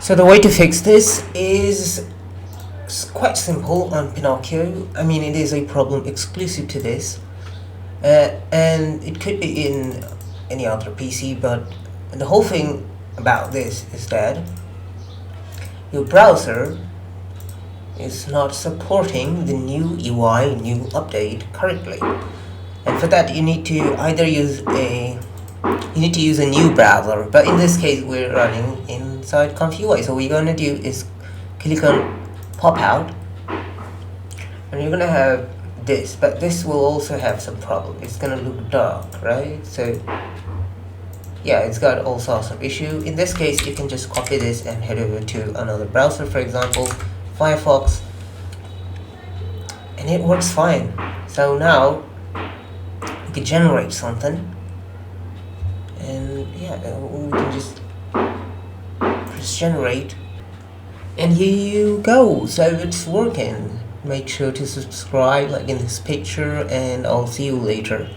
So the way to fix this is quite simple on Pinokio. I mean, it is a problem exclusive to this, and it could be in any other PC, but the whole thing about this is that your browser is not supporting the new UI, new update correctly. And for that, you need to either use a new browser, but in this case we're running inside ComfyUI. So what you're gonna do is click on pop out, and you're gonna have this, but this will also have some problem. It's gonna look dark, right? So yeah, it's got all sorts of issue. In this case, you can just copy this and head over to another browser, for example Firefox, and it works fine. So now you can generate something, and yeah, we can just press generate, and here you go. So it's working. Make sure to subscribe like in this picture, and I'll see you later.